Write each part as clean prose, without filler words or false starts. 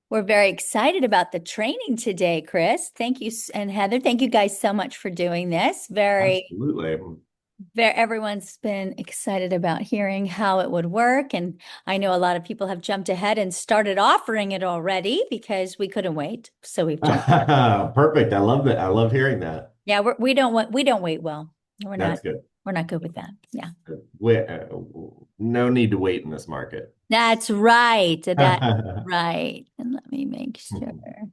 We're very excited about the training today, Chris. Thank you, and Heather. Thank you guys so much for doing this. Absolutely. Everyone's been excited about hearing how it would work. And I know a lot of people have jumped ahead and started offering it already because we couldn't wait. So we've jumped. Perfect. I love that. I love hearing that. Yeah, we don't wait well. We're not That's good. we're not good with that. Yeah. Wait, no need to wait in this market. That's right. That's right. And let me make sure that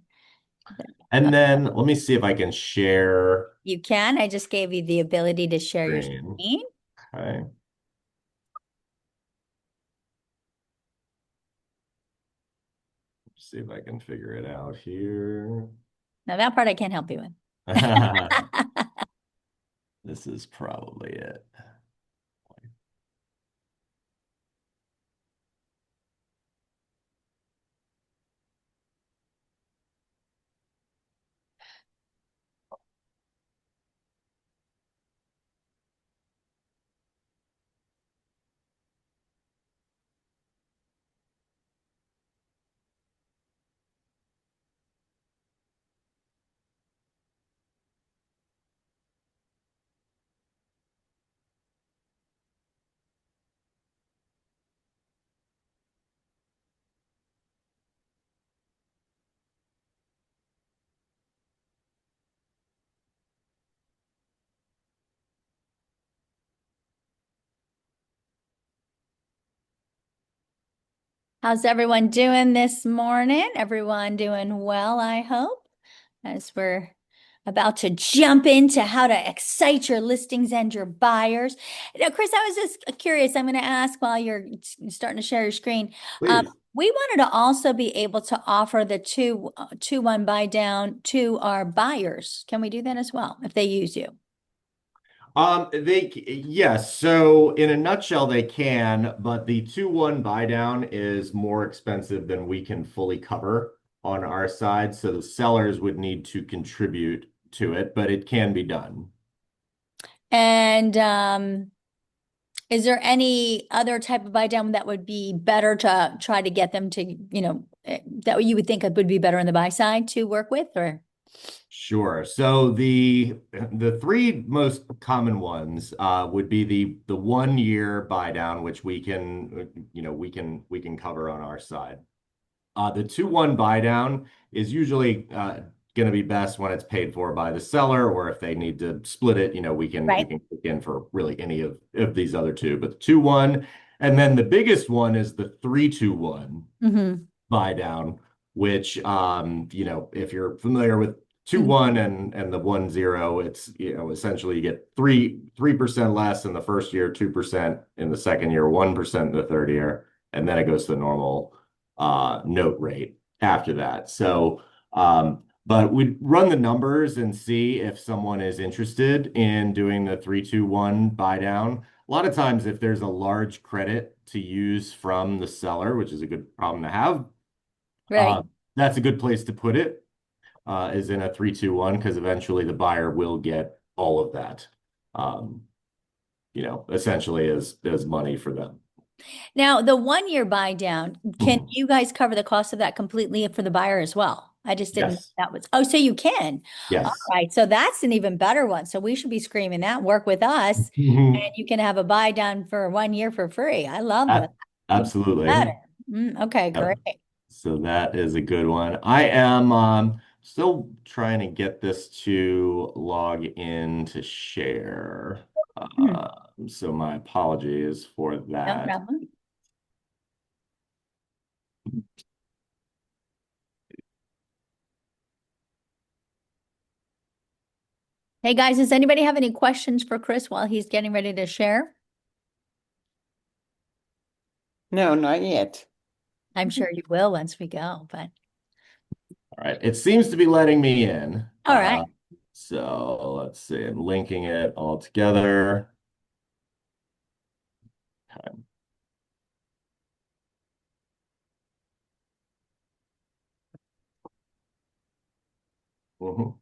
uh, And then let me see if I can share you can. I just gave you the ability to share your screen. screen. Okay. See if I can figure it out here. Now that part I can't help you with. This is probably it. How's everyone doing this morning? Everyone doing well, I hope, as we're about to jump into how to excite your listings and your buyers. Now, Chris, I was just curious. I'm going to ask while you're starting to share your screen. Please. We wanted to also be able to offer the 2-1 buy down to our buyers. Can we do that as well if they use you? Yes. So in a nutshell, they can, but the 2-1 buy down is more expensive than we can fully cover on our side. So the sellers would need to contribute to it, but it can be done. And is there any other type of buy down that would be better to try to get them to, that you would think would be better on the buy side to work with, or? Sure. So the three most common ones would be the 1 year buy down, which we can, we can cover on our side. The 2-1 buy down is usually going to be best when it's paid for by the seller, or if they need to split it, we Right. can kick in for really any of these other two. But the 2-1, and then the biggest one is the 3-2-1 Mm-hmm. buy down, which if you're familiar with Mm-hmm. 2-1 and the 1-0, it's essentially you get 3% less in the first year, 2% in the second year, 1% in the third year, and then it goes to the normal note rate after that. So but we run the numbers and see if someone is interested in doing the 3-2-1 buy down. A lot of times, if there's a large credit to use from the seller, which is a good problem to have, Right. uh, that's a good place to put it, is in a 3-2-1, because eventually the buyer will get all of that, um, essentially as money for them. Now, the 1 year buy down, can Mhm. you guys cover the cost of that completely for the buyer as well? I just didn't know Yes. that was, oh, so you can. All Yes. right. So that's an even better one. So we should be screaming that, work with us, and Mhm. you can have a buy down for 1 year for free. I love that. A- Even better. Absolutely. Okay, Yep. great. So that is a good one. I am still trying to get this to log in to share. Hmm, So my apologies for no that. problem. Hey guys, does anybody have any questions for Chris while he's getting ready to share? No, not yet. I'm sure you will once we go, but All right. It seems to be letting me in. all right. So let's see. I'm linking it all together. Okay. Mhm.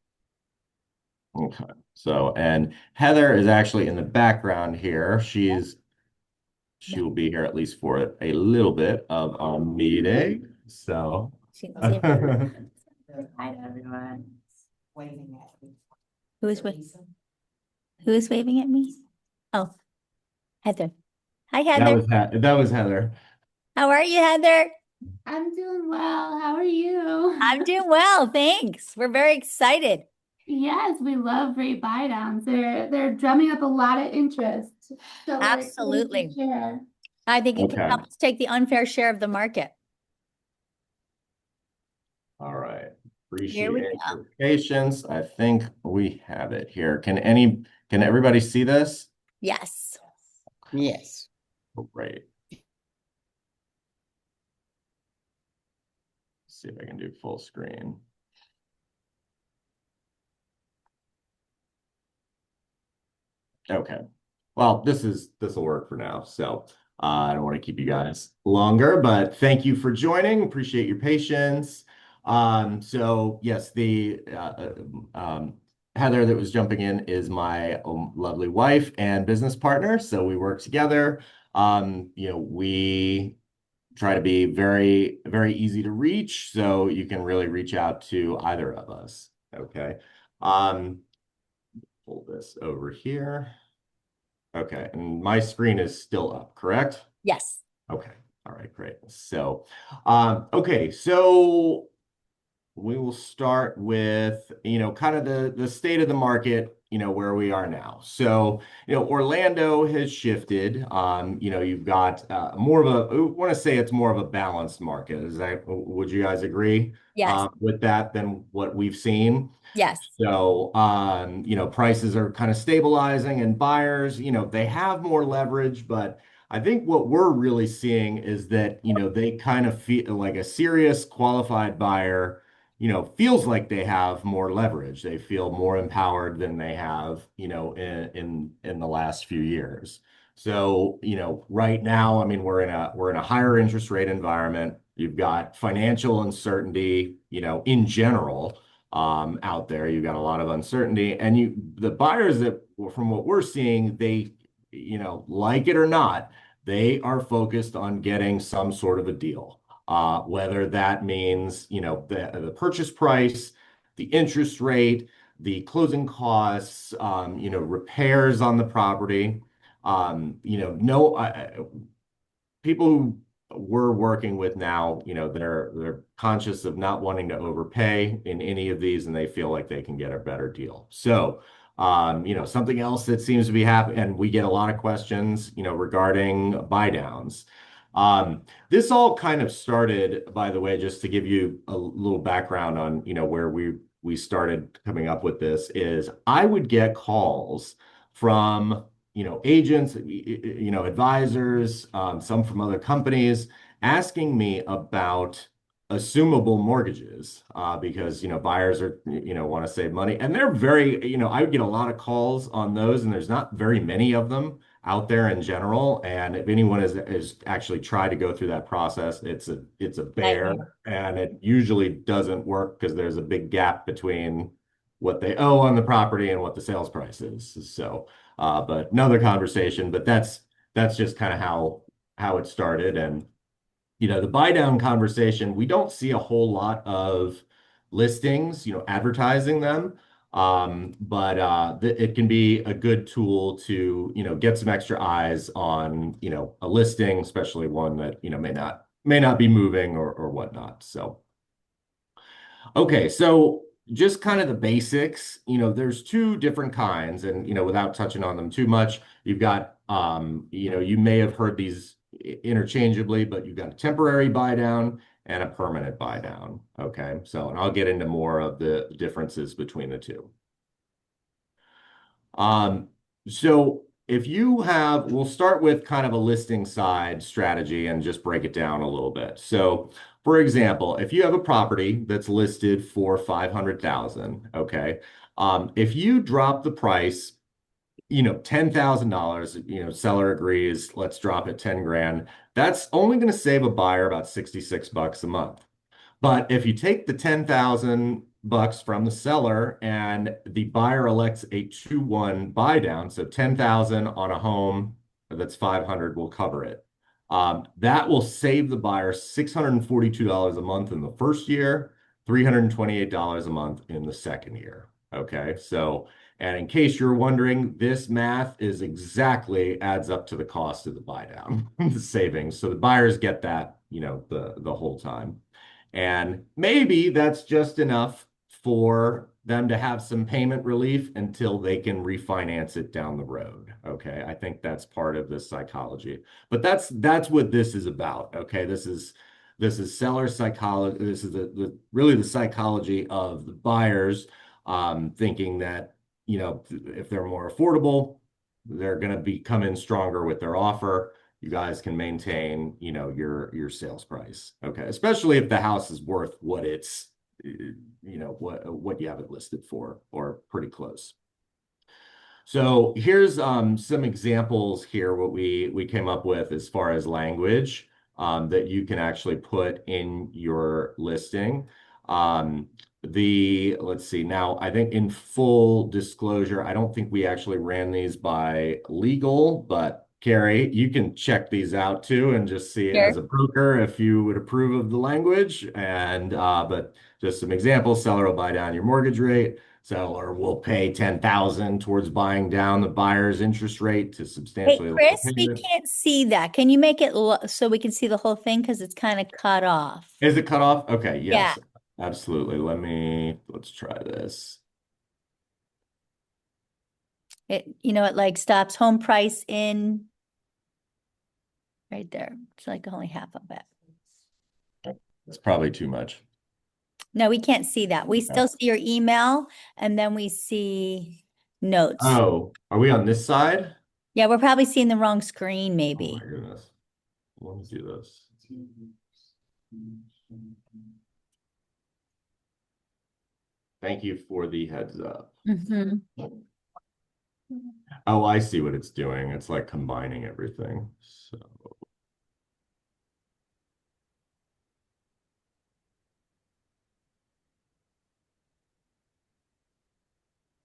Okay. So, and Heather is actually in the background here. she No, will be here at least for a little bit of our meeting. So, she didn't say okay. Hi to everyone. who is who is waving at me? Oh, Heather. Hi, Heather. That was Heather. How are you, Heather? I'm doing well. How are you? I'm doing well, thanks. We're very excited. Yes, we love rate buy downs. They're drumming up a lot of interest. So we're excited to Absolutely. share. I think it can Okay. help us take the unfair share of the market. All right. Here we Appreciate go. your patience. I think we have it here. Can everybody see this? Yes. Yes. Oh, great. See if I can do full screen. Okay. Well, this will work for now. So I don't want to keep you guys longer, but thank you for joining. Appreciate your patience. So yes, the Heather that was jumping in is my lovely wife and business partner. So we work together. We try to be very, very easy to reach, so you can really reach out to either of us. Okay. Um, Pull this over here. Okay, and my screen is still up, correct? Yes. Okay, all right, great. So, okay, so we will start with, kind of the state of the market, where we are now. So, Orlando has shifted. You've got more of a, I want to say it's more of a balanced market. Would you guys agree Yes. with that than what we've seen? Yes. So, prices are kind of stabilizing and buyers, they have more leverage, but I think what we're really seeing is that, they kind of feel like a serious qualified buyer, feels like they have more leverage. They feel more empowered than they have, in the last few years. So, right now, I mean, we're in a higher interest rate environment. You've got financial uncertainty, in general out there. You've got a lot of uncertainty, and the buyers that, from what we're seeing, they, like it or not, they are focused on getting some sort of a deal. Whether that means, the purchase price, the interest rate, the closing costs, repairs on the property. No, people who we're working with now, they're conscious of not wanting to overpay in any of these, and they feel like they can get a better deal. So, something else that seems to be happening, and we get a lot of questions, regarding buy downs. This all kind of started, by the way, just to give you a little background on, where we started coming up with this, is I would get calls from agents, advisors, some from other companies asking me about assumable mortgages, because, buyers are, want to save money, and they're very, I would get a lot of calls on those, and there's not very many of them out there in general. And if anyone has actually tried to go through that process, it's a bear, Nightmare. and it usually doesn't work because there's a big gap between what they owe on the property and what the sales price is. So, but another conversation, but that's just kind of how it started. And the buy down conversation, we don't see a whole lot of listings, advertising them. But it can be a good tool to, get some extra eyes on, a listing, especially one that, may not be moving or whatnot. So, okay, so just kind of the basics, there's two different kinds, and, without touching on them too much, you've got, you may have heard these interchangeably, but you've got a temporary buy down and a permanent buy down. Okay, so, and I'll get into more of the differences between the two. Um, so we'll start with kind of a listing side strategy and just break it down a little bit. So, for example, if you have a property that's listed for 500,000, okay, if you drop the price, $10,000, seller agrees, let's drop it 10 grand. That's only going to save a buyer about 66 bucks a month. But if you take the 10,000 bucks from the seller and the buyer elects a 2-1 buy down, so 10,000 on a home that's 500 will cover it. That will save the buyer $642 a month in the first year, $328 a month in the second year. Okay, so, and in case you're wondering, this math is exactly adds up to the cost of the buy down, the savings. So the buyers get that, the whole time. And maybe that's just enough for them to have some payment relief until they can refinance it down the road. Okay, I think that's part of the psychology. But that's what this is about. Okay, this is seller psychology. This is really the psychology of the buyers, thinking that if they're more affordable, they're going to come in stronger with their offer. You guys can maintain your sales price. Okay, especially if the house is worth what it's what you have it listed for, or pretty close. So here's some examples here, what we came up with as far as language that you can actually put in your listing. Let's see, now I think in full disclosure, I don't think we actually ran these by legal, but Carrie, you can check these out too and just see Sure. as a broker if you would approve of the language. And but just some examples: seller will buy down your mortgage rate. Seller will pay $10,000 towards buying down the buyer's interest rate to Hey, substantially lower Chris, we payment. can't see that. Can you make it so we can see the whole thing? Because it's kind of cut off. Is it cut off? Okay, Yeah. yes, absolutely. Let's try this. It like stops home price in right there. It's like only half of it. It's probably too much. No, we can't see that. We still see your email, and then we see notes. Oh, are we on this side? Yeah, we're probably seeing the wrong screen, Oh maybe. my goodness. Let me do this. Thank you for the heads up. Mhm. Oh, I see what it's doing. It's like combining everything. So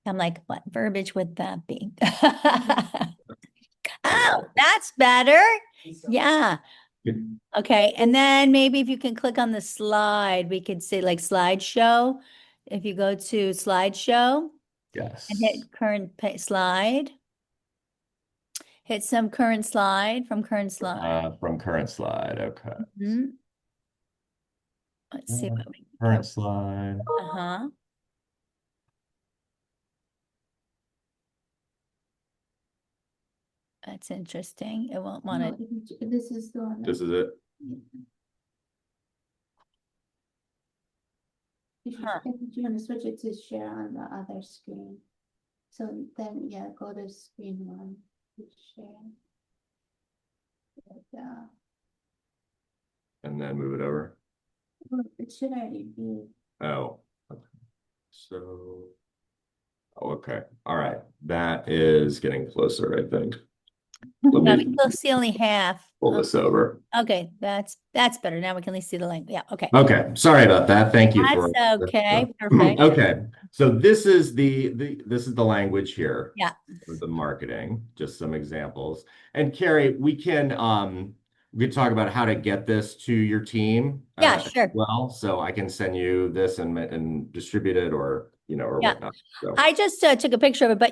I'm like, what verbiage would that be? Oh, that's better. Yeah. Okay. And then maybe if you can click on the slide, we could say like slideshow. If you go to slideshow yes. and hit current slide, hit some current slide from current slide. From current slide. Okay. Mhm. Let's see what we Current slide. Uh-huh. That's interesting. It won't want No, to. this is the one. This is it. If you want to switch it to share on the other screen. So then, yeah, go to screen one, share. And then move it over. Well, it should already be. Oh, okay. So, okay. All right. That is getting closer, I think. Let No, me we still see only half. pull this over. Okay, that's better. Now we can at least see the link. Yeah, okay. Okay. Sorry about that. Thank you for That's okay. Perfect. Okay. So this is the language here. Yeah. For the marketing, just some examples. And Carrie, we can talk about how to get this to your team. Yeah, sure. Well, so I can send you this and distribute it, or or Yeah. whatnot. So. I just took a picture of it, but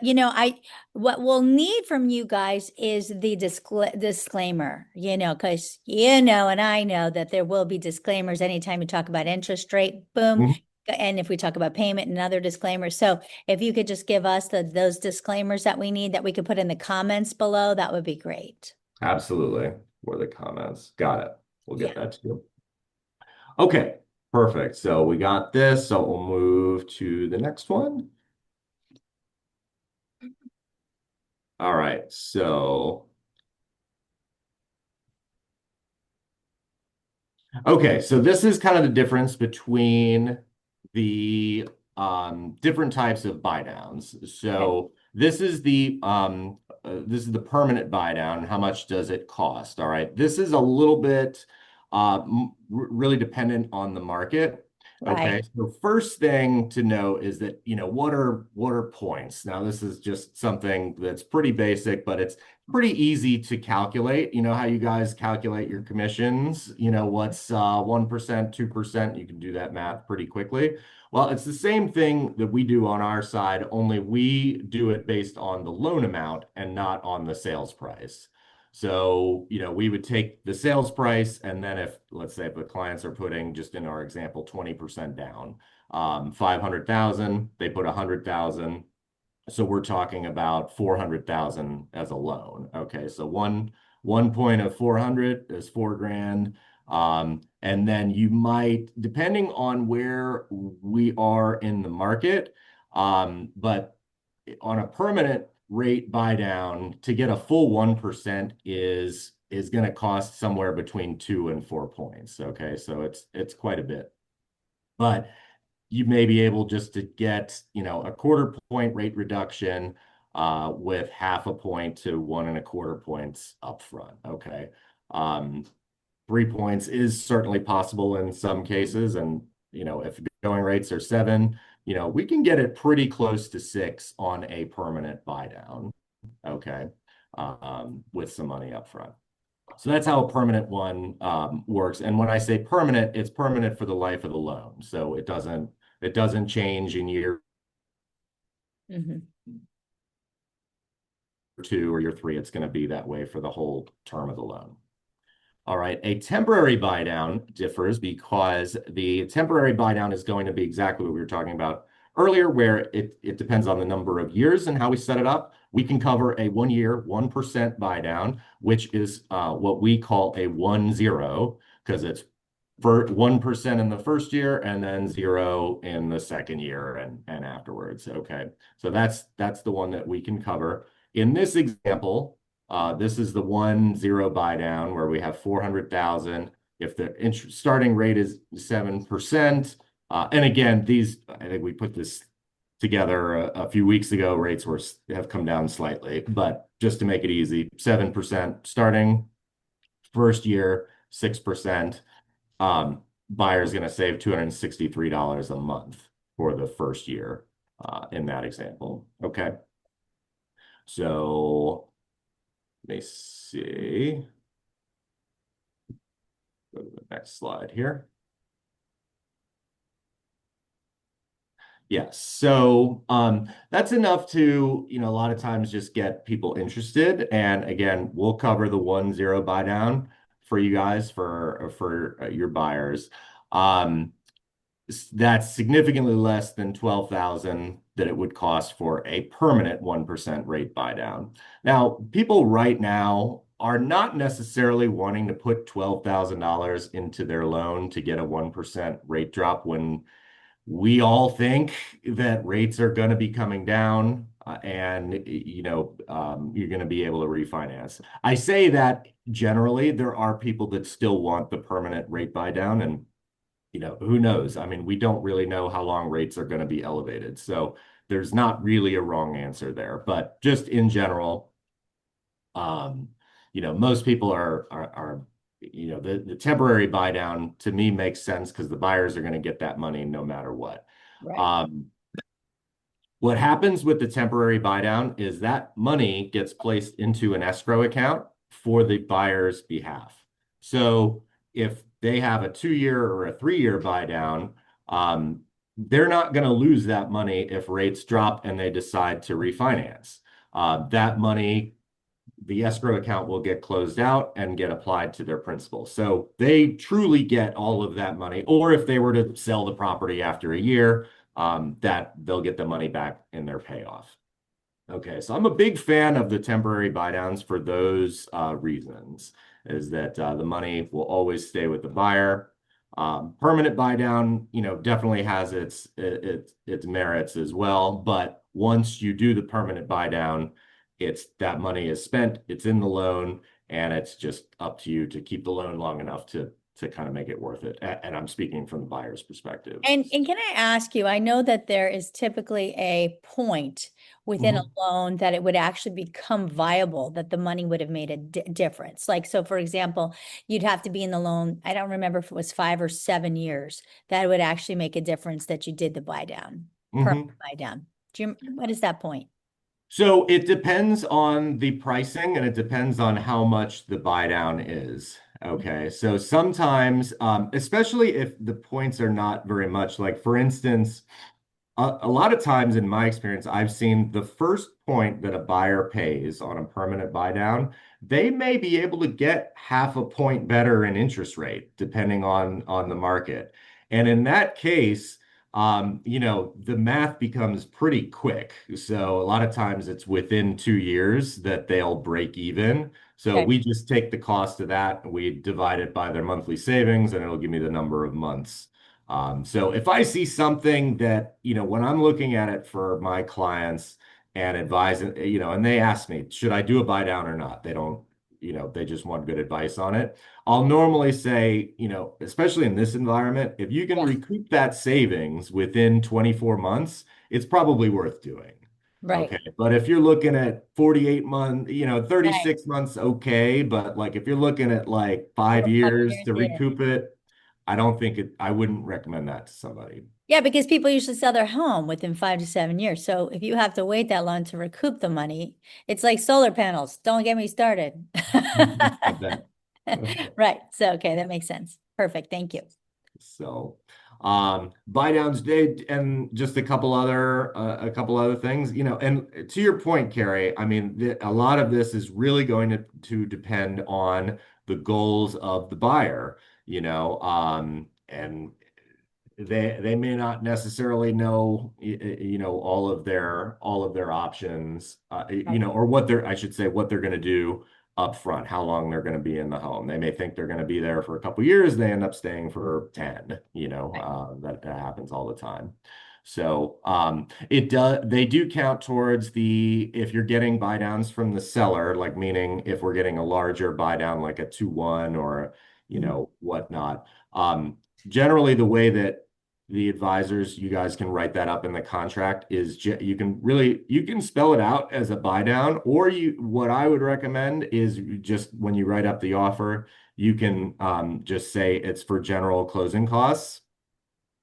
what we'll need from you guys is the disclaimer, because and I know that there will be disclaimers anytime you talk about interest rate, boom. Mhm. And if we talk about payment and other disclaimers. So if you could just give us those disclaimers that we need that we could put in the comments below, that would be great. Absolutely. For the comments. Got it. We'll get that to you. Okay. Perfect. So we got this. So we'll move to the next one. All right. So, okay. So this is kind of the difference between the different types of buy downs. So this is the permanent buy down. How much does it cost? All right. This is a little bit really dependent on the market. Okay, Right. so first thing to know is that, what are points? Now, this is just something that's pretty basic, but it's pretty easy to calculate. You know how you guys calculate your commissions? What's 1%, 2%? You can do that math pretty quickly. Well, it's the same thing that we do on our side, only we do it based on the loan amount and not on the sales price. So, we would take the sales price, and then if, let's say, if the clients are putting, just in our example, 20% down, 500,000, they put 100,000. So we're talking about 400,000 as a loan. Okay, so one point of 400 is 4 grand. And then you might, depending on where we are in the market, but on a permanent rate buy down to get a full 1% is going to cost somewhere between 2 and 4 points. Okay, so it's quite a bit, but you may be able just to get a quarter point rate reduction with half a point to 1.25 points up front. Okay, 3 points is certainly possible in some cases, and if going rates are 7, we can get it pretty close to 6 on a permanent buy down. Okay, with some money up front. So that's how a permanent one works. And when I say permanent, it's permanent for the life of the loan. So it doesn't change in year Hmm. 2 or year 3. It's going to be that way for the whole term of the loan. All right, a temporary buy down differs because the temporary buy down is going to be exactly what we were talking about earlier, where it depends on the number of years and how we set it up. We can cover a 1 year, 1% buy down, which is what we call a 1-0, because it's for 1% in the first year and then 0 in the second year and afterwards. Okay, so that's the one that we can cover. In this example, this is the 1-0 buy down where we have 400,000. If the starting rate is 7%, and again, I think we put this together a few weeks ago. Rates have come down slightly, but just to make it easy, 7% starting first year, 6%. Buyer's going to save $263 a month for the first year in that example. Okay, so. Let me see. Go to the next slide here. Yes, so that's enough to, a lot of times just get people interested. And again, we'll cover the 1-0 buy down for you guys for your buyers. That's significantly less than 12,000 that it would cost for a permanent 1% rate buy down. Now, people right now are not necessarily wanting to put $12,000 into their loan to get a 1% rate drop when we all think that rates are going to be coming down, and you're going to be able to refinance. I say that generally there are people that still want the permanent rate buy down, and who knows? I mean, we don't really know how long rates are going to be elevated. So there's not really a wrong answer there. But just in general, most people are the temporary buy down to me makes sense because the buyers are going to get that money no matter what. Right. What happens with the temporary buy down is that money gets placed into an escrow account for the buyer's behalf. So if they have a 2-year or a 3-year buy down, they're not going to lose that money if rates drop and they decide to refinance. That money, the escrow account will get closed out and get applied to their principal. So they truly get all of that money. Or if they were to sell the property after a year, that they'll get the money back in their payoff. Okay, so I'm a big fan of the temporary buy downs for those reasons, is that the money will always stay with the buyer. Permanent buy down, definitely has its merits as well. But once you do the permanent buy down, it's that money is spent, it's in the loan, and it's just up to you to keep the loan long enough to kind of make it worth it. And I'm speaking from the buyer's perspective. And can I ask you, I know that there is typically a point within a Mhm. loan that it would actually become viable, that the money would have made a difference. Like, so for example, you'd have to be in the loan, I don't remember if it was 5 or 7 years, that would actually make a difference that you did the buy down, permanent Mhm. buy down. What is that point? So it depends on the pricing and it depends on how much the buy down is. Okay. So sometimes, especially if the points are not very much, like for instance, a lot of times in my experience, I've seen the first point that a buyer pays on a permanent buy down, they may be able to get half a point better in interest rate, depending on the market. And in that case, the math becomes pretty quick. So a lot of times it's within 2 years that they'll break even. So Okay. we just take the cost of that, and we divide it by their monthly savings, and it'll give me the number of months. So if I see something that, when I'm looking at it for my clients and advising, and they ask me, should I do a buy down or not? They don't, they just want good advice on it. I'll normally say, especially in this environment, if you can Yeah. recoup that savings within 24 months, it's probably worth doing. Right. Okay. But if you're looking at 48 months, Right. 36 months, okay. But like if you're looking at like 5 years 4 or 5 years, to yeah. recoup it, I don't think I wouldn't recommend that to somebody. Yeah, because people usually sell their home within 5 to 7 years. So if you have to wait that long to recoup the money, it's like solar panels. Don't get me started. I bet. Right. So, okay, that makes sense. Perfect. Thank you. So, buy downs did, and just a couple other things, and to your point, Carrie, I mean, a lot of this is really going to depend on the goals of the buyer, and they may not necessarily know all of their options, Right. or what they're I should say what they're going to do up front, how long they're going to be in the home. They may think they're going to be there for a couple years, they end up staying for 10. Right. That happens all the time. So they do count towards the if you're getting buy downs from the seller, like meaning if we're getting a larger buy down like a 2-1 or Mhm. whatnot. Generally the way that the advisors, you guys can write that up in the contract, is you can spell it out as a buy down, or what I would recommend is just when you write up the offer, you can just say it's for general closing costs.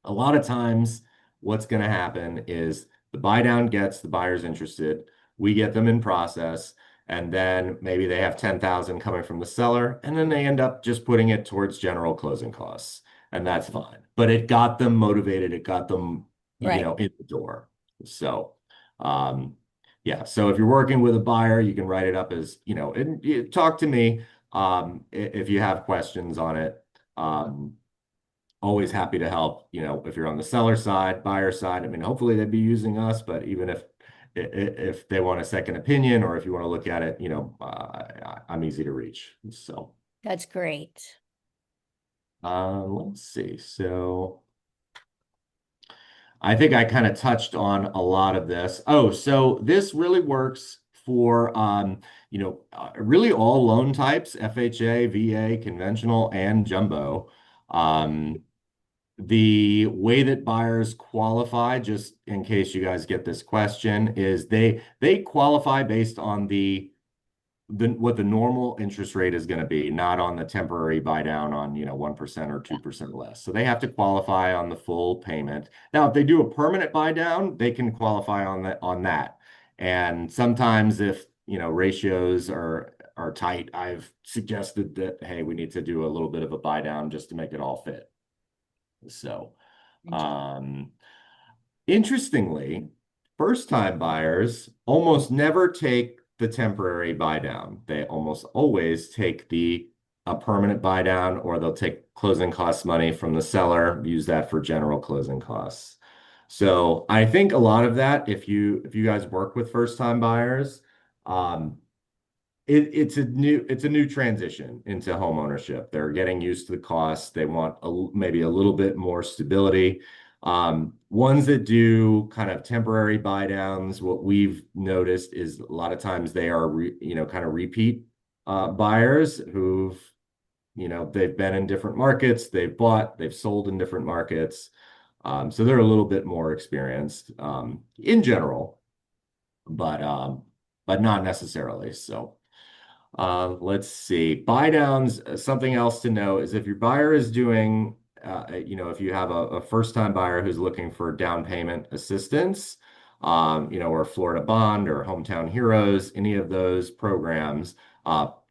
A lot of times, what's going to happen is the buy down gets the buyers interested. We get them in process, and then maybe they have 10,000 coming from the seller, and then they end up just putting it towards general closing costs, and that's fine. But it got them motivated. It got them, Right. in the door. So, um, yeah. So if you're working with a buyer, you can write it up as, and talk to me if you have questions on it. Always happy to help, if you're on the seller side, buyer side. I mean, hopefully they'd be using us, but even if they want a second opinion or if you want to look at it, I'm easy to reach. So, That's great. let's see. So I think I kind of touched on a lot of this. Oh, so this really works for, really all loan types, FHA, VA, conventional, and jumbo. Um, The way that buyers qualify, just in case you guys get this question, is they qualify based on what the normal interest rate is going to be, not on the temporary buy down on 1% or 2% less. So they have to qualify on the full payment. Now, if they do a permanent buy down, they can qualify on that. And sometimes if ratios are tight, I've suggested that, hey, we need to do a little bit of a buy down just to make it all fit. So, um, interestingly, first-time buyers almost never take the temporary buy down. They almost always take a permanent buy down, or they'll take closing costs money from the seller, use that for general closing costs. So I think a lot of that, if you guys work with first-time buyers, um, it's a new transition into home ownership. They're getting used to the costs. They want maybe a little bit more stability. Ones that do kind of temporary buy downs, what we've noticed is a lot of times they are kind of repeat buyers who've they've been in different markets, they've bought, they've sold in different markets. So they're a little bit more experienced in general, but not necessarily. So let's see. Buy downs, something else to know is if your buyer is doing, if you have a first-time buyer who's looking for down payment assistance, or Florida Bond or Hometown Heroes, any of those programs,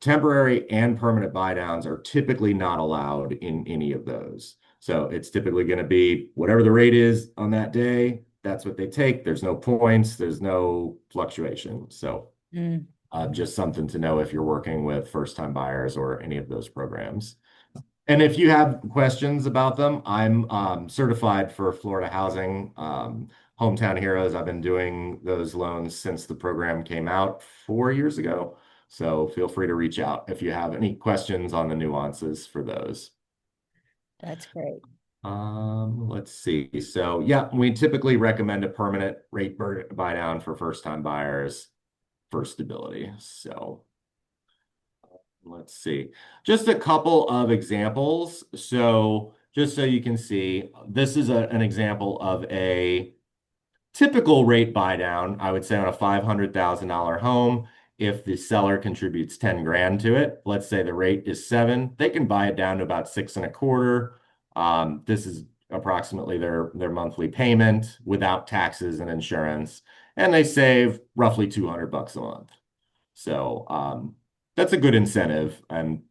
temporary and permanent buy downs are typically not allowed in any of those. So it's typically going to be whatever the rate is on that day, that's what they take. There's no points, there's no fluctuation. So Mm. just something to know if you're working with first-time buyers or any of those programs. And if you have questions about them, I'm certified for Florida Housing, Hometown Heroes. I've been doing those loans since the program came out 4 years ago. So feel free to reach out if you have any questions on the nuances for those. That's great. Let's see. So yeah, we typically recommend a permanent rate buy down for first-time buyers for stability. So let's see. Just a couple of examples. So just so you can see, this is an example of a typical rate buy down, I would say on a $500,000 home. If the seller contributes 10 grand to it, let's say the rate is 7, they can buy it down to about 6.25. This is approximately their monthly payment without taxes and insurance, and they save roughly $200 a month. So that's a good incentive, and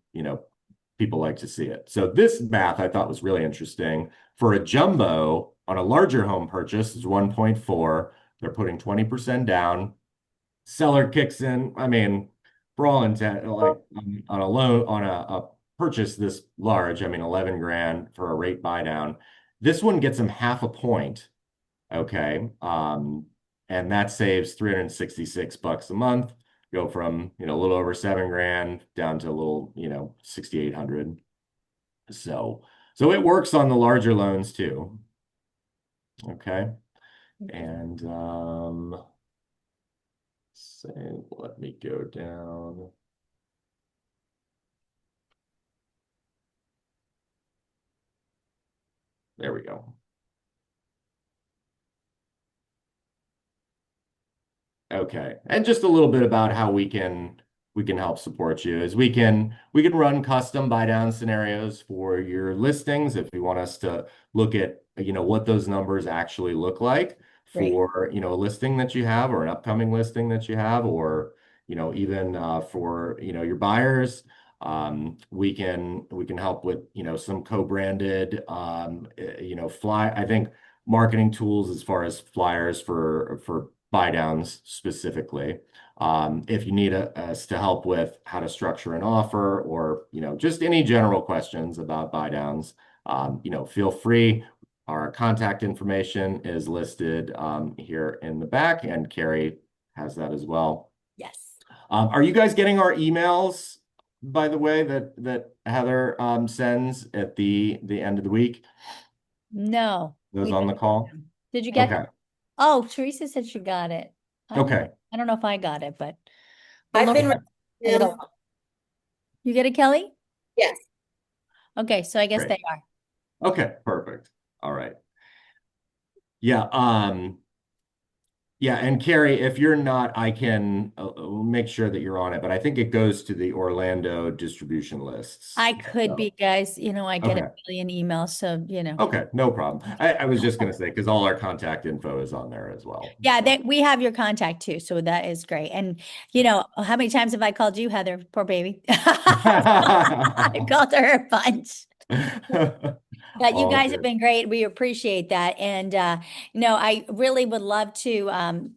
people like to see it. So this math I thought was really interesting. For a jumbo on a larger home purchase is 1.4. They're putting 20% down. Seller kicks in. I mean, for all intent, like on a loan on a purchase this large, I mean 11 grand for a rate buy down. This one gets them half a point. Okay. And that saves $366 a month. Go from, a little over 7 grand down to a little, 6,800. So it works on the larger loans too. Okay. And say, let me go down. There we go. Okay. And just a little bit about how we can help support you is we can run custom buy down scenarios for your listings if you want us to look at what those numbers actually look like Great. for a listing that you have or an upcoming listing that you have or even for your buyers. We can help with some co-branded I think marketing tools as far as flyers for buy downs specifically. If you need us to help with how to structure an offer or, just any general questions about buy downs, feel free. Our contact information is listed here in the back, and Carrie has that as well. Yes. Are you guys getting our emails, by the way, that Heather sends at the end of the week? No. Those we on the didn't. call? Did you get Okay. it? Oh, Teresa said she got it. Okay. I don't know if I got it, but I've Laura, been, it'll- you get it, Kelly? yes. Okay, so I guess Great. they are. Okay, perfect. All right. Yeah, yeah, and Carrie, if you're not, I can make sure that you're on it, but I think it goes to the Orlando distribution lists. I could be, So, guys, I get a okay. million emails, so Okay, no problem. I was just gonna say, because all our contact info is on there as well. Yeah, So. we have your contact too, so that is great. And how many times have I called you, Heather? Poor baby. I called her a bunch. But you All guys have good. been great. We appreciate that. And I really would love to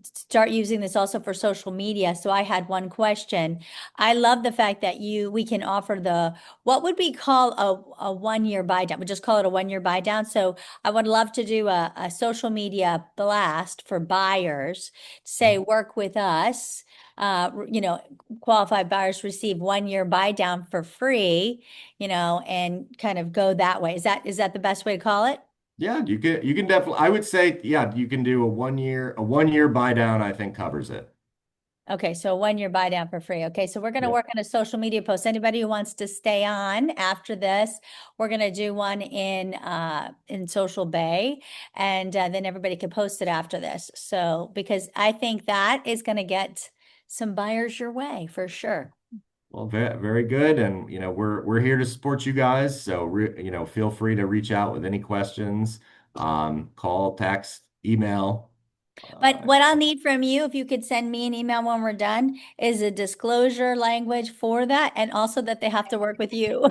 start using this also for social media. So I had one question. I love the fact that we can offer what would we call a 1 year buy down? We just call it a 1 year buy down. So I would love to do a social media blast for buyers, say work with us. Qualified buyers receive 1 year buy down for free, and kind of go that way. Is that the best way to call it? Yeah, you can definitely, I would say, yeah, you can do a 1 year buy down, I think covers it. Okay, so 1 year buy down for free. Okay, so we're going to Yeah. work on a social media post. Anybody who wants to stay on after this, we're going to do one in Social Bay, and then everybody can post it after this. So because I think that is going to get some buyers your way for sure. Well, very good. And we're here to support you guys. So feel free to reach out with any questions. Call, text, email. But what I'll need from you, if you could send me an email when we're done, is a disclosure language for that, and also that they have to work with you.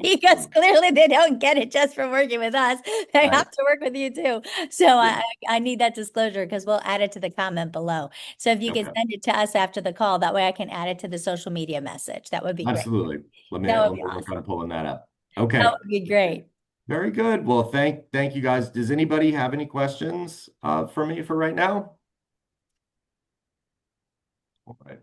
Because clearly they don't get it just from working with us. They Right. have to work with you too. So Yeah. I need that disclosure because we'll add it to the comment below. So if you could Okay. send it to us after the call, that way I can add it to the social media message. That would be great. Absolutely. That Let would me be work awesome. on pulling that up. That Okay. would be great. Very good. Well, thank you guys. Does anybody have any questions for me for right now? All right.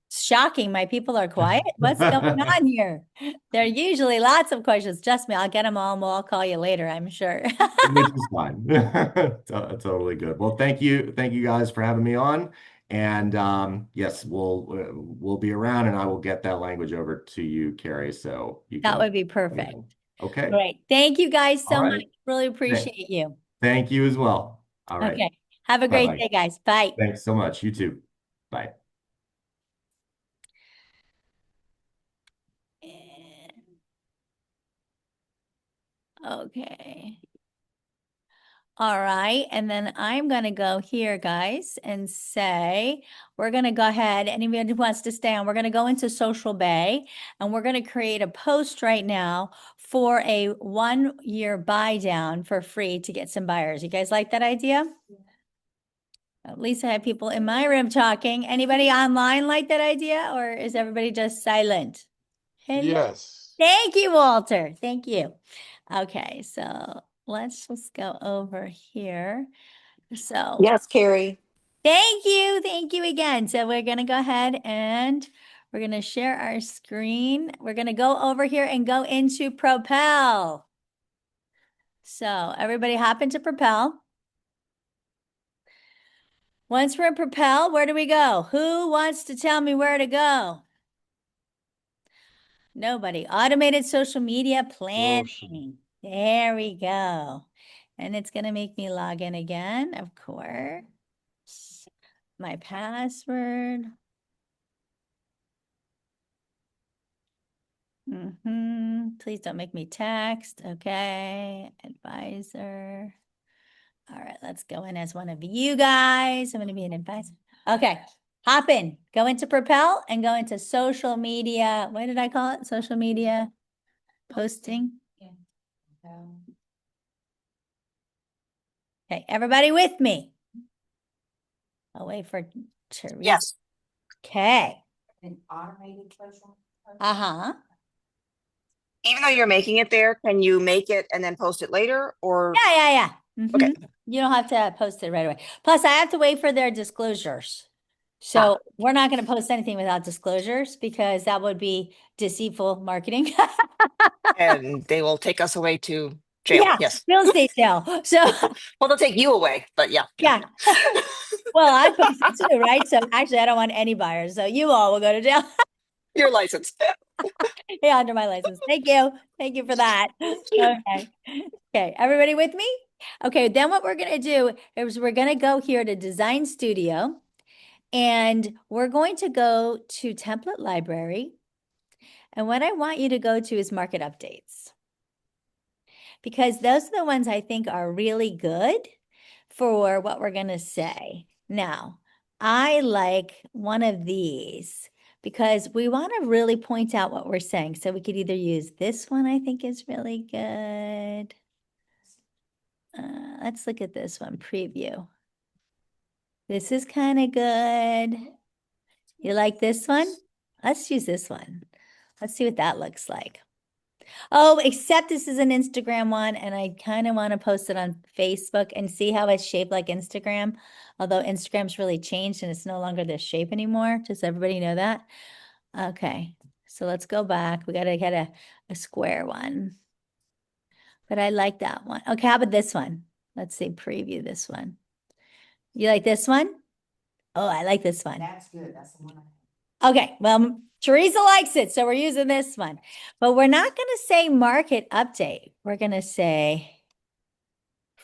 Shocking. My people are quiet. What's going on here? There are usually lots of questions. Just me. I'll get them all and we'll all call you later, I'm sure. Which is fine. Totally good. Well, thank you guys for having me on. And yes, we'll be around, and I will get that language over to you, Carrie, so you That can. would be perfect. Okay. Great. Thank you guys All so much. right. Really Th- appreciate you. Thank you as well. All right. Okay. Have a great Bye-bye. day, guys. Bye. Thanks so much. You too. Bye. Okay. All right. And then I'm going to go here, guys, and say, we're going to go ahead. Anybody who wants to stay on, we're going to go into Social Bay and we're going to create a post right now for a 1 year buy down for free to get some buyers. You guys like that idea? At least I have people in my room talking. Anybody online like that idea, or is everybody just silent? Hello. Yes. Thank you, Walter. Thank you. Okay, so let's just go over here. So Yes, Carrie. thank you. Thank you again. So we're going to go ahead and we're going to share our screen. We're going to go over here and go into Propel. So everybody hop into Propel. Once we're in Propel, where do we go? Who wants to tell me where to go? Nobody. Automated social media Social. planning. There we go. And it's going to make me log in again, of course. My password. Please don't make me text. Okay. Advisor. All right, let's go in as one of you guys. I'm going to be an advisor. Okay. Hop in. Go into Propel and go into social media. What did I call it? Social media posting. Okay, everybody with me? I'll wait for Teresa. Yes. Okay. An automated social. Uh-huh. Even though you're making it there, can you make it and then post it later? Or Yeah. okay. You don't have to post it right away. Plus, I have to wait for their disclosures. So we're not going to post anything without disclosures because that would be deceitful marketing. And they will take us away to jail. Yeah, Yes. real estate sale. So Well, they'll take you away, but yeah. yeah. Well, I posted too, right? So actually, I don't want any buyers. So you all will go to jail. Your license. Yeah, under my license. Thank you. Thank you for that. Okay. Okay. Everybody with me? Okay. Then what we're going to do is we're going to go here to Design Studio and we're going to go to Template Library. And what I want you to go to is Market Updates because those are the ones I think are really good for what we're going to say. Now, I like one of these because we want to really point out what we're saying. So we could either use this one, I think is really good. Let's look at this one, preview. This is kind of good. You like this one? Let's use this one. Let's see what that looks like. Oh, except this is an Instagram one, and I kind of want to post it on Facebook and see how it's shaped like Instagram. Although Instagram's really changed and it's no longer this shape anymore. Does everybody know that? Okay, so let's go back. We got to get a square one. But I like that one. Okay, how about this one? Let's see, preview this one. You like this one? Oh, I like this one. That's good. That's the one. Okay, well, Teresa likes it, so we're using this one. But we're not going to say market update. We're going to say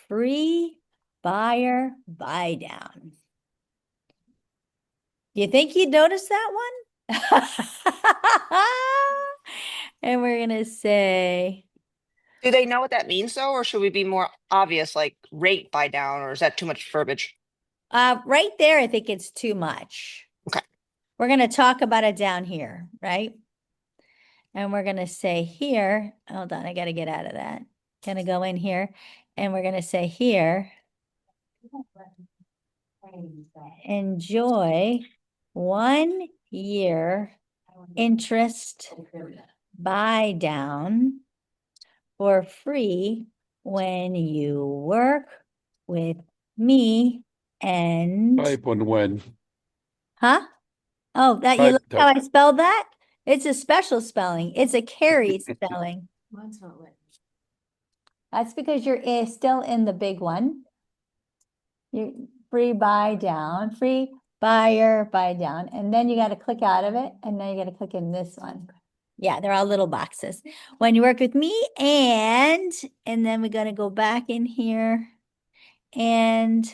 free buyer buy down. You think you'd notice that one? And we're going to say, Do they know what that means though, or should we be more obvious, like rate buy down, or is that too much verbiage? right there, I think it's too much. Okay. We're going to talk about it down here, right? And we're going to say here, hold on, I got to get out of that. Going to go in here and we're going to say here, enjoy 1 year interest buy down for free when you work with me and, Type on when. huh? Oh, that you Type, like how type. I spelled that? It's a special spelling. It's a carry spelling. Mine's not letting. That's because you're still in the big one. You're free buy down, free buyer buy down, and then you got to click out of it, and then you got to click in this one. Yeah, they're all little boxes. When you work with me, and then we're gonna go back in here and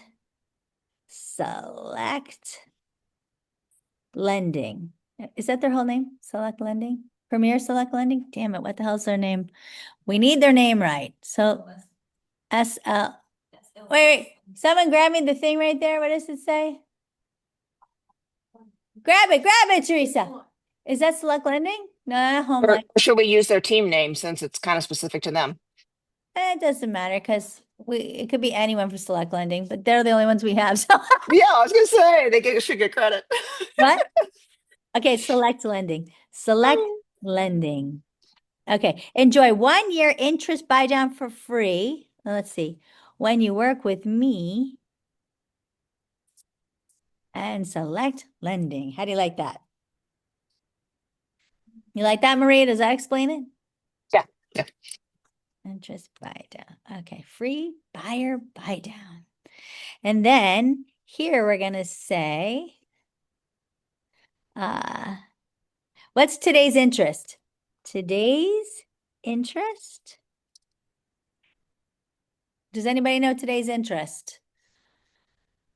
select lending. Is that their whole name? Select lending? Premier Select Lending? Damn it, what the hell's their name? We need their name right. So SL. Wait, someone grab me the thing right there. What does it say? Grab it, Teresa. Is that Select Lending? No, Home Or Lending. should we use their team name since it's kind of specific to them? It doesn't matter because it could be anyone for Select Lending, but they're the only ones we have. So Yeah, I was gonna say should get credit. what? Okay, Select Lending. Select Lending. Okay, enjoy 1 year interest buy down for free. Let's see. When you work with me and Select Lending. How do you like that? You like that, Maria? Does that explain it? Yeah, yeah. Interest buy down. Okay, free buyer buy down. And then here we're going to say, what's today's interest? Today's interest? Does anybody know today's interest?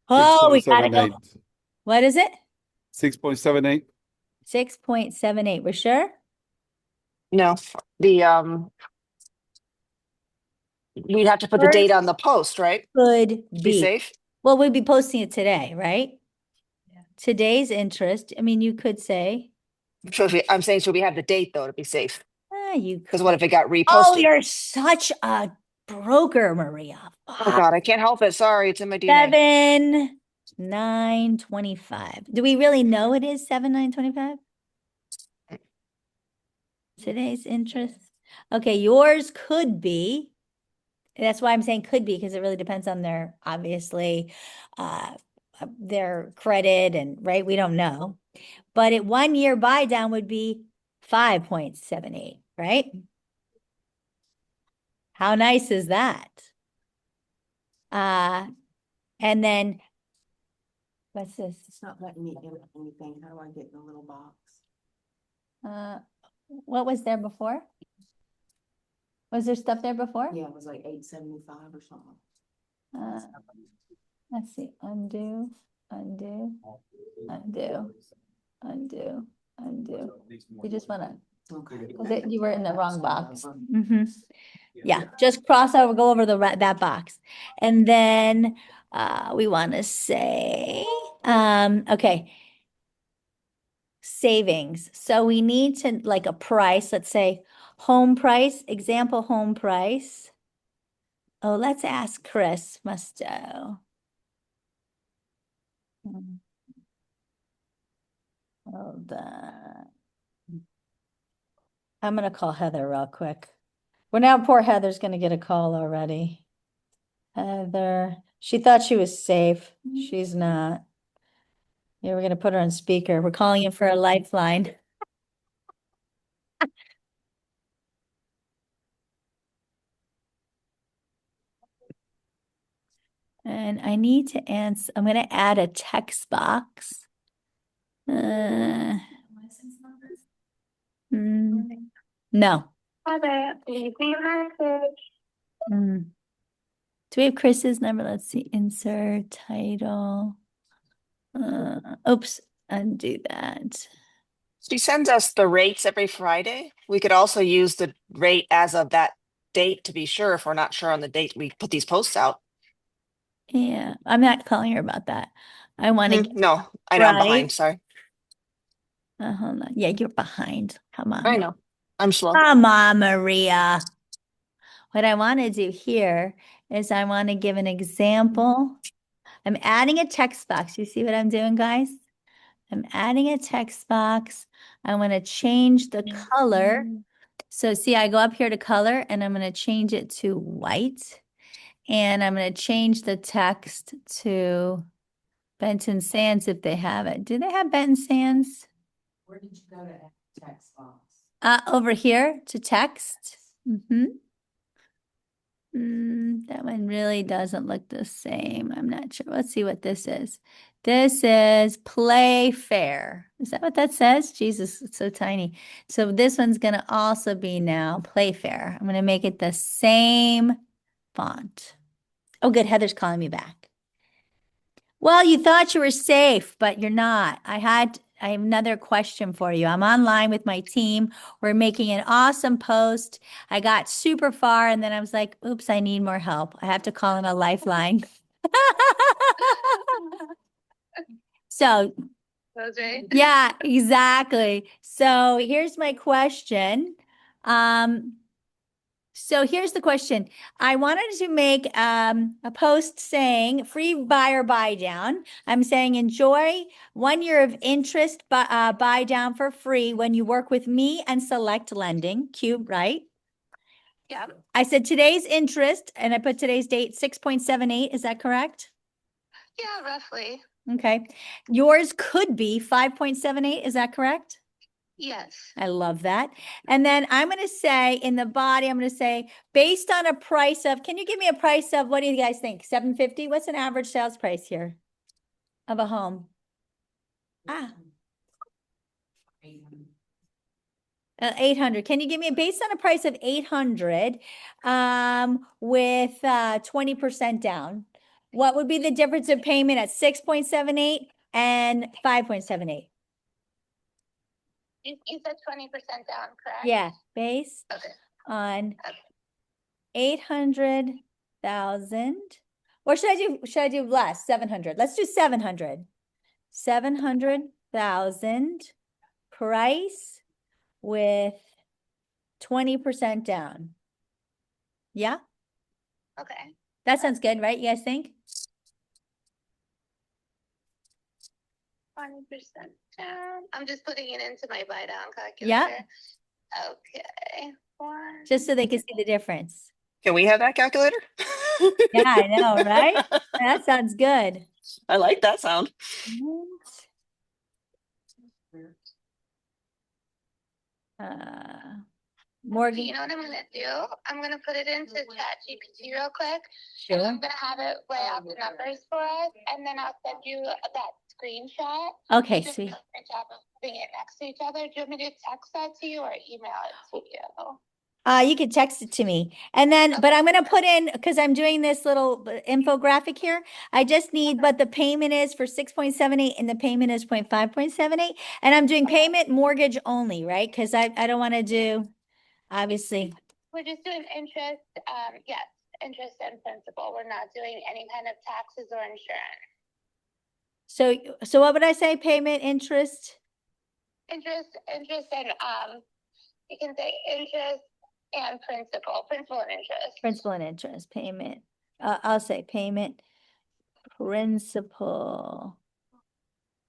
Oh, we got to go. 6.78. What is it? 6.78. 6.78. We're sure? No, the we'd have to put the date on the post, right? Could Be be. safe. Well, we'd be posting it today, right? Today's interest. I mean, you could say, I'm saying, should we have the date though to be safe? you Because could. what if it got Oh, reposted? you're such a broker, Maria. Oh God, I can't help it. Sorry, it's in my DNA. 7/9/25. Do we really know it is 7/9/25? Today's interest. Okay, yours could be. That's why I'm saying could be, because it really depends on their, obviously, their credit and, right, we don't know. But at 1 year buy down would be 5.78, right? How nice is that? And then what's this? It's not letting me input anything. How do I get in the little box? What was there before? Was there stuff there before? Yeah, it was like 875 or something. Let's see, undo, undo, undo, undo, undo. You just wanna, Okay. you were in the wrong box. Yeah, just cross over, go over that box. And then we wanna say, okay. Savings. So we need to, like, a price, let's say home price, example home price. Oh, let's ask Chris Musto. Hold on. I'm gonna call Heather real quick. Well, now poor Heather's gonna get a call already. Heather, she thought she was safe. She's not. Yeah, we're gonna put her on speaker. We're calling in for a lifeline. And I need to answer, I'm going to add a text box. No. Mm. Do we have Chris's number? Let's see. Insert title. Oops, undo that. She sends us the rates every Friday. We could also use the rate as of that date to be sure if we're not sure on the date we put these posts out. Yeah, I'm not calling her about that. I want to, No, I know I'm right. behind. Sorry. Hold on. Yeah, you're behind. Come on. I know. I'm slow. Come on, Maria. What I want to do here is I want to give an example. I'm adding a text box. You see what I'm doing, guys? I'm adding a text box. I want to change the color. So see, I go up here to color and I'm going to change it to white. And I'm going to change the text to Benton Sands if they have it. Do they have Benton Sands? Where did you go to text box? Over here to text. That one really doesn't look the same. I'm not sure. Let's see what this is. This is play fair. Is that what that says? Jesus, it's so tiny. So this one's going to also be now play fair. I'm going to make it the same font. Oh, good. Heather's calling me back. Well, you thought you were safe, but you're not. I have another question for you. I'm online with my team. We're making an awesome post. I got super far and then I was like, oops, I need more help. I have to call in a lifeline. So, yeah, exactly. So here's my question. So here's the question. I wanted to make a post saying free buy or buy down. I'm saying enjoy 1 year of interest buy down for free when you work with me and Select Lending. Cute, right? Yeah. I said today's interest and I put today's date 6.78. Is that correct? Yeah, roughly. Okay. Yours could be 5.78. Is that correct? Yes. I love that. And then I'm going to say in the body, I'm going to say based on a price of, can you give me a price of, what do you guys think? 750? What's an average sales price here of a home? 800. Can you give me based on a price of 800 with 20% down? What would be the difference of payment at 6.78 and 5.78? You said 20% down, correct? Yeah, based Okay. on 800,000. Or should I do less? 700. Let's do 700. 700,000 price with 20% down. Yeah? Okay. That sounds good, right? You guys think? 20% down. I'm just putting it into my buy down Yeah. calculator. Okay. Just so they can see the difference. Can we have that calculator? Yeah, I know, right? That sounds good. I like that sound. Morgan. You know what I'm gonna do? I'm gonna put it into ChatGPT real quick. Sure. And I'm gonna have it lay out the numbers for us, and then I'll send you that screenshot. Okay, You did a sweet. great job of putting it next to each other. Do you want me to text that to you or email it to you? You can text it to me. And then, but I'm going to put in, because I'm doing this little infographic here. I just need, but the payment is for 6.78 and the payment is 5.78. And I'm doing payment mortgage only, right? Because I don't want to do, obviously. We're just doing interest, yes, interest and principal. We're not doing any kind of taxes or insurance. So what would I say? Payment, interest? Interest and, you can say interest and principal and interest. Principal and interest, payment. I'll say payment, principal,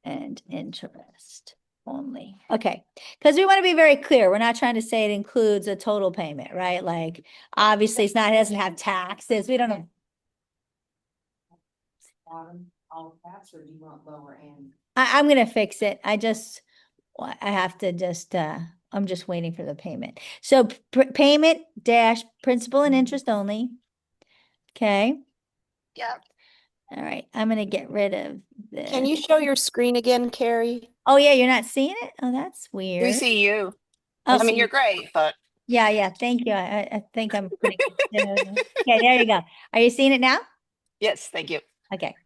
and interest only. Okay. Because we want to be very clear. We're not trying to say it includes a total payment, right? Like, obviously it's not, it doesn't have taxes. We don't know. Bottom, all caps, or do you want lower end? I'm going to fix it. I have to just, I'm just waiting for the payment. So payment dash principal and interest only. Okay. Yep. All right, I'm gonna get rid of this. Can you show your screen again, Carrie? Oh yeah, you're not seeing it? Oh, that's We weird. see you. Oh, I mean, you're great, but yeah, thank you. I think I'm pretty good too. Okay, there you go. Are you seeing it now? yes, thank you. Okay.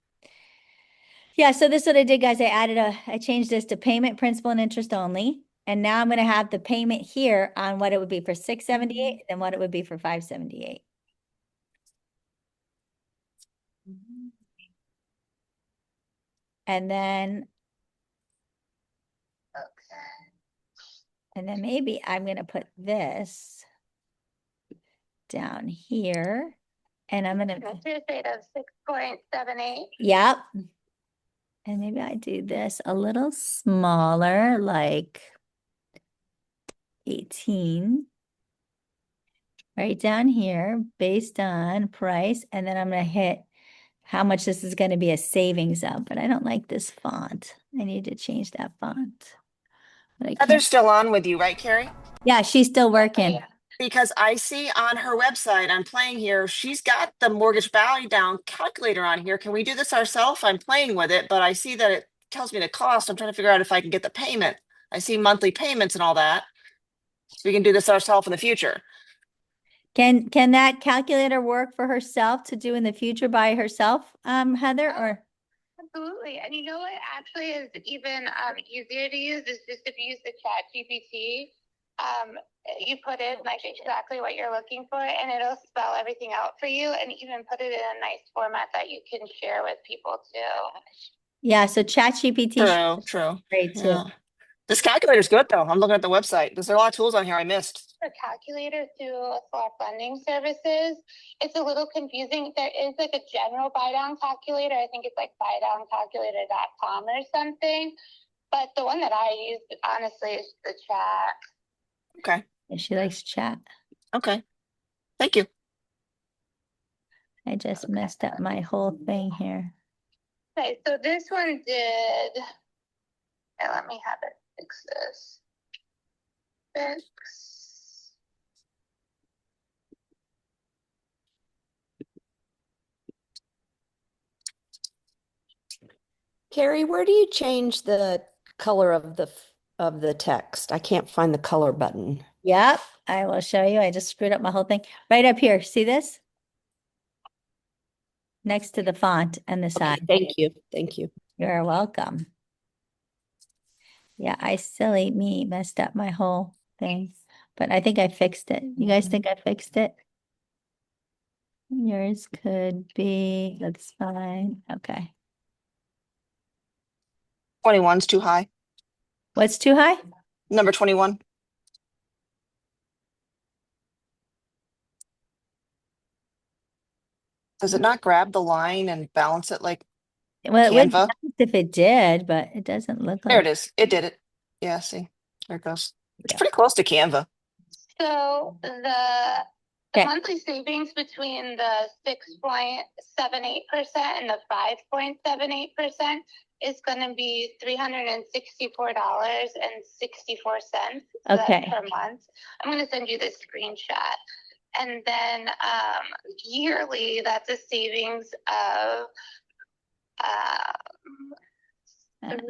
Yeah, so this is what I did, guys. I changed this to payment, principal, and interest only. And now I'm gonna have the payment here on what it would be for 678 and what it would be for 578. And then maybe I'm gonna put this down here. And I'm gonna, Interest rate of 6.78. yep. And maybe I do this a little smaller, like 18. Right down here, based on price. And then I'm gonna hit how much this is gonna be a savings of, but I don't like this font. I need to change that font. But I Heather's can't. still on with you, right, Carrie? Yeah, she's still working. Because I see on her website, I'm playing here, she's got the mortgage value down calculator on here. Can we do this ourselves? I'm playing with it, but I see that it tells me the cost. I'm trying to figure out if I can get the payment. I see monthly payments and all that. So we can do this ourselves in the future. Can that calculator work for herself to do in the future by herself, Heather, or? Absolutely. And you know what actually is even easier to use is just if you use the chat GPT. You put in like exactly what you're looking for and it'll spell everything out for you and even put it in a nice format that you can share with people too. Yeah, so ChatGPT True, true. great too. Yeah. This calculator's good though. I'm looking at the website. There's a lot of tools on here I missed. The calculator through Select Lending Services. It's a little confusing. There is like a general buy down calculator. I think it's like buydowncalculator.com or something. But the one that I use honestly is the chat. Okay. Yeah, she likes chat. Okay. Thank you. I just messed up my whole thing here. Okay, so this one did, and let me have it fix this. Fix. Carrie, where do you change the color of the text? I can't find the color button. Yep, I will show you. I just screwed up my whole thing. Right up here, see this? Next to the font and the Okay, side. thank you. Thank you. You're welcome. Yeah, I silly me messed up my whole thing, but I think I fixed it. You guys think I fixed it? Yours could be, that's fine. Okay. 21's too high. What's too high? Number 21. Does it not grab the line and balance it like Well, it would be Canva? nice if it did, but it doesn't look There like. it is. It did it. Yeah, see, there it goes. It's Yeah. pretty close to Canva. So the Okay. monthly savings between the 6.78% and the 5.78% is going to be $364.64. So Okay. that's per month. I'm going to send you this screenshot. And then yearly, that's a savings of and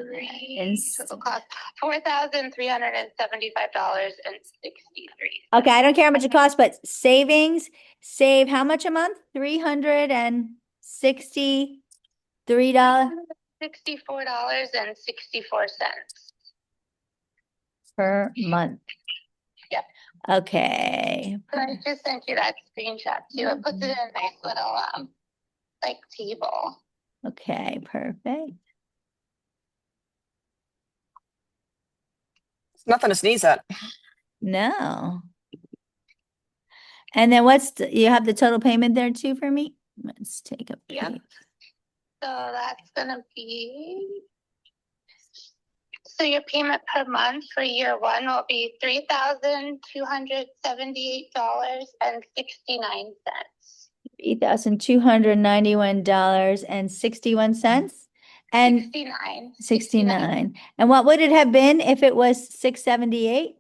total cost $4,375.63. Okay, I don't care how much it costs, but savings, save how much a month? $363. $64.64. Per month. Yep. Okay. And I just sent you that screenshot too. It puts it in a nice little like table. Okay, perfect. It's nothing to sneeze at. No. And then you have the total payment there too for me? Let's take a Yep. peek. So that's gonna be, so your payment per month for year one will be $3,278.69. $3,291.61 and 69. 69. And what would it have been if it was 678?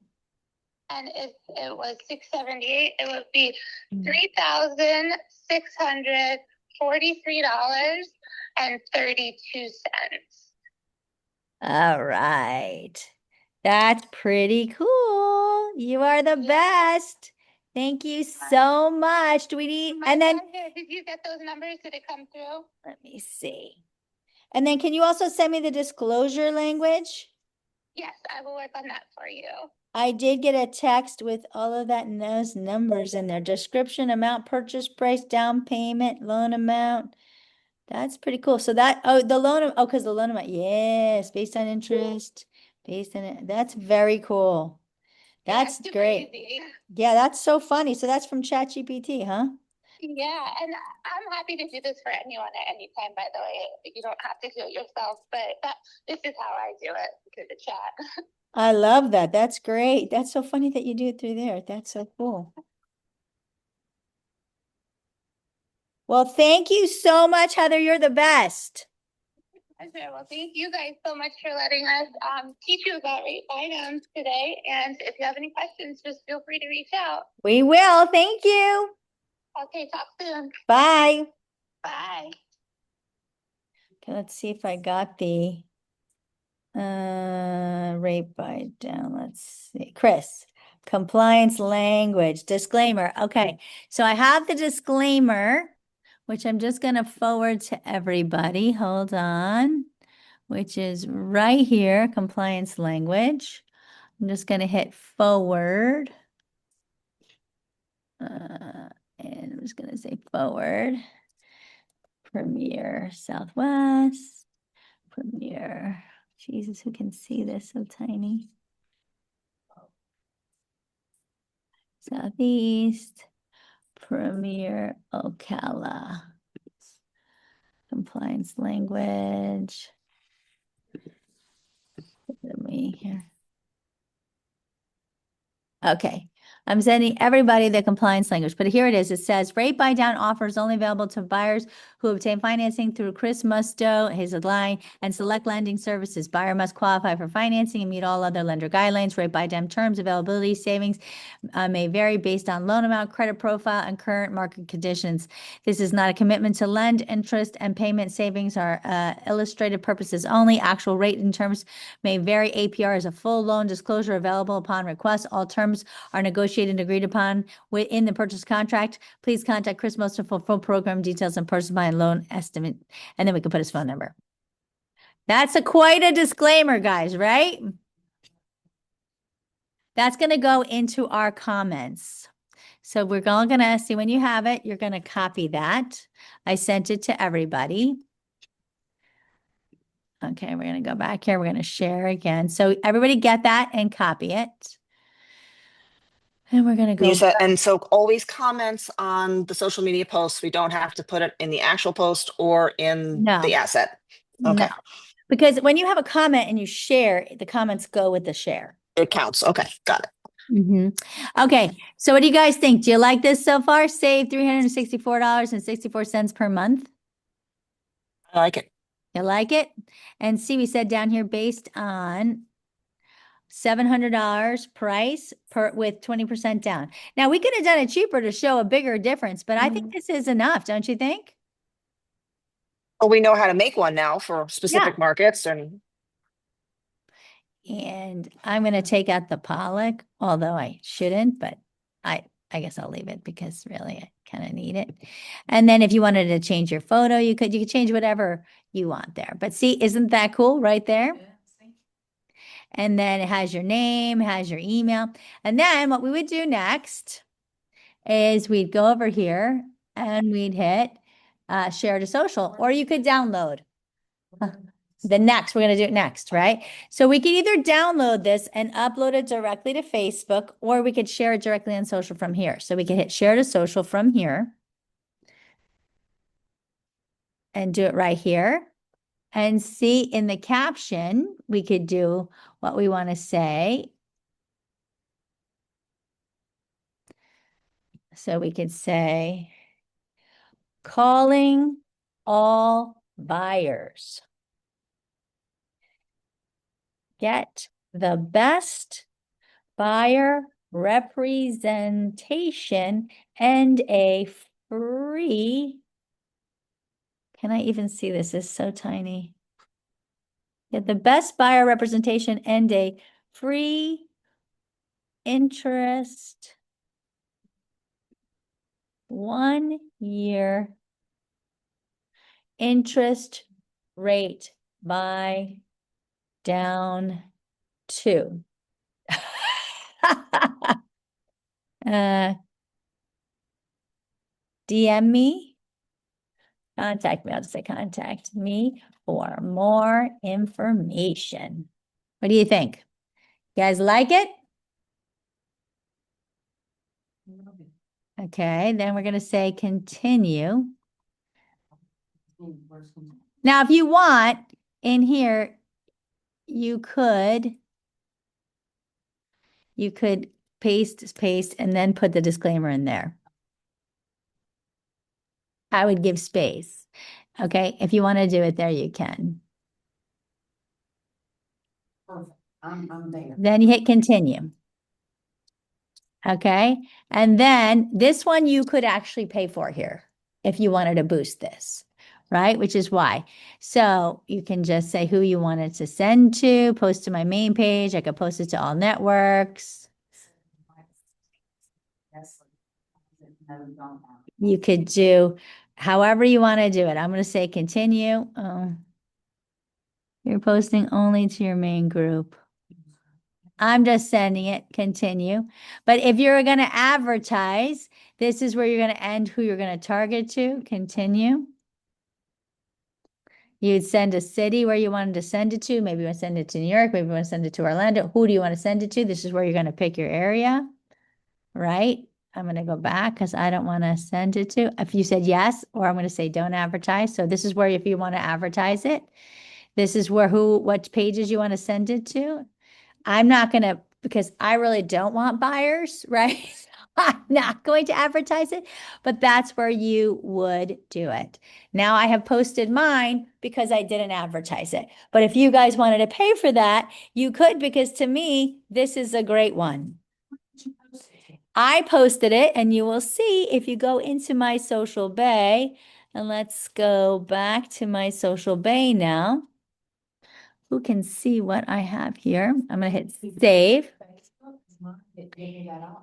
And if it was 678, it would be $3,600 $43.32. All right. That's pretty cool. You are the best. Thank you so much. Do we need, and then Did you get those numbers? Did it come through? let me see. And then can you also send me the disclosure language? Yes, I will work on that for you. I did get a text with all of that and those numbers in there. Description, amount, purchase price, down payment, loan amount. That's pretty cool. So that, oh, the loan, oh, because the loan amount, yes, based on interest, based on it. That's very cool. That's super great. easy. Yeah, that's so funny. So that's from ChatGPT, huh? Yeah, and I'm happy to do this for anyone at any time, by the way. You don't have to do it yourself, but this is how I do it through the chat. I love that. That's great. That's so funny that you do it through there. That's so cool. Well, thank you so much, Heather. You're the best. Sure. Well, thank you guys so much for letting us teach you about rate buy-downs today. And if you have any questions, just feel free to reach out. We will. Thank you. Okay, talk soon. Bye. Bye. Okay, let's see if I got the rate buy down. Let's see. Chris, compliance language, disclaimer. Okay, so I have the disclaimer, which I'm just going to forward to everybody. Hold on, which is right here, compliance language. I'm just going to hit forward. And I'm just going to say forward. Premier Southwest. Premier. Jesus, who can see this so tiny? Southeast. Premier Ocala. Compliance language. Let me here. Okay, I'm sending everybody the compliance language, but here it is. It says rate buy down offers only available to buyers who obtain financing through Chris Musto, his line, and select lending services. Buyer must qualify for financing and meet all other lender guidelines. Rate buy down terms, availability, savings may vary based on loan amount, credit profile, and current market conditions. This is not a commitment to lend. Interest and payment savings are illustrative purposes only. Actual rate and terms may vary. APR is a full loan disclosure available upon request. All terms are negotiated and agreed upon within the purchase contract. Please contact Chris Moster for full program details and purchase buy and loan estimate. And then we can put his phone number. That's quite a disclaimer, guys, right? That's going to go into our comments. So we're all going to see when you have it, you're going to copy that. I sent it to everybody. Okay, we're going to go back here. We're going to share again. So everybody get that and copy it. And we're going to go. Lisa, and so always comments on the social media posts. We don't have to put it in the actual post or in No. the asset. Okay. No. Because when you have a comment and you share, the comments go with the share. It counts. Okay. Got it. Okay. So what do you guys think? Do you like this so far? Save $364.64 per month. I like it. You like it? And see, we said down here based on $700 price per with 20% down. Now we could have done it cheaper to show a bigger difference, but I think this is enough, don't you think? Well, we know how to make one now for specific markets and I'm going to take out the Pollock, although I shouldn't, but I guess I'll leave it because really I kind of need it. And then if you wanted to change your photo, you could change whatever you want there. But see, isn't that cool right there? And then it has your name, has your email. And then what we would do next is we'd go over here and we'd hit share to social, or you could download. The next, we're going to do it next, right? So we could either download this and upload it directly to Facebook, or we could share it directly on social from here. So we can hit share to social from here and do it right here. And see in the caption, we could do what we want to say. So we could say, calling all buyers. Get the best buyer representation and a free Can I even see this? It's so tiny. Get the best buyer representation and a free interest 1 year interest rate buy down to. DM me, contact me. I'll just say contact me for more information. What do you think? You guys like it? Okay, then we're going to say continue. Now, if you want in here, you could paste, and then put the disclaimer in there. I would give space. Okay, if you want to do it there, you can. Perfect. I'm there. Then you hit continue. Okay, and then this one you could actually pay for here if you wanted to boost this, right? Which is why. So you can just say who you wanted to send to, post to my main page. I could post it to all networks. You could do however you want to do it. I'm going to say continue. You're posting only to your main group. I'm just sending it, continue. But if you're going to advertise, this is where you're going to end who you're going to target to, continue. You'd send a city where you wanted to send it to. Maybe you want to send it to New York. Maybe you want to send it to Orlando. Who do you want to send it to? This is where you're going to pick your area, right? I'm going to go back because I don't want to send it to. If you said yes, or I'm going to say don't advertise. So this is where if you want to advertise it, this is where what pages you want to send it to. I'm not going to, because I really don't want buyers, right? I'm not going to advertise it, but that's where you would do it. Now I have posted mine because I didn't advertise it. But if you guys wanted to pay for that, you could, because to me, this is a great one. I posted it, and you will see if you go into my social bay, and let's go back to my social bay now. Who can see what I have here? I'm going to hit save.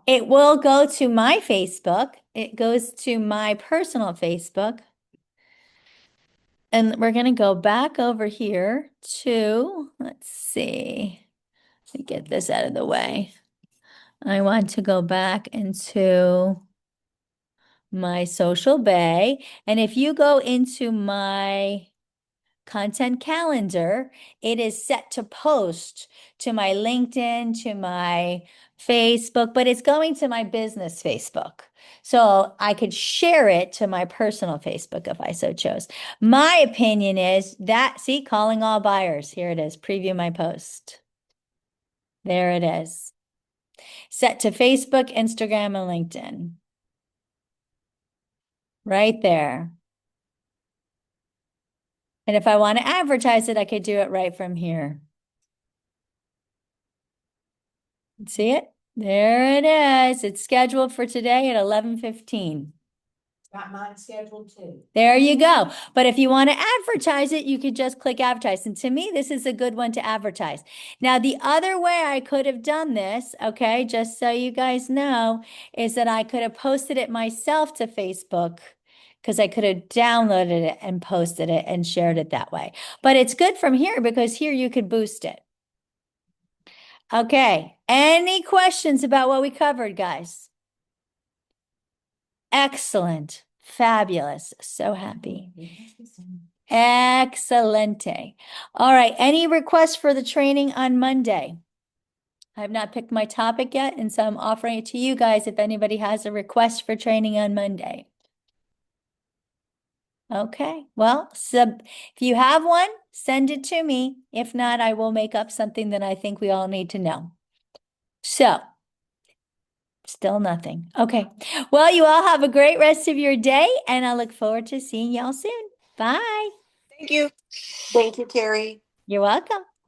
It will go to my Facebook. It goes to my personal Facebook. And we're going to go back over here to, let's see, let me get this out of the way. I want to go back into my social bay. And if you go into my content calendar, it is set to post to my LinkedIn, to my Facebook, but it's going to my business Facebook. So I could share it to my personal Facebook if I so chose. My opinion is that, see, calling all buyers. Here it is, preview my post. There it is. Set to Facebook, Instagram, and LinkedIn. Right there. And if I want to advertise it, I could do it right from here. See it? There it is. It's scheduled for today at 11:15. Got mine scheduled too. There you go. But if you want to advertise it, you could just click advertise. And to me, this is a good one to advertise. Now, the other way I could have done this, okay, just so you guys know, is that I could have posted it myself to Facebook, because I could have downloaded it and posted it and shared it that way. But it's good from here because here you could boost it. Okay, any questions about what we covered, guys? Excellent, fabulous, so happy. Excelente. All right, any requests for the training on Monday? I have not picked my topic yet, and so I'm offering it to you guys if anybody has a request for training on Monday. Okay, well, if you have one, send it to me. If not, I will make up something that I think we all need to know. So, still nothing. Okay, well, you all have a great rest of your day, and I look forward to seeing y'all soon. Bye. Thank you. Thank you, Terry. You're welcome.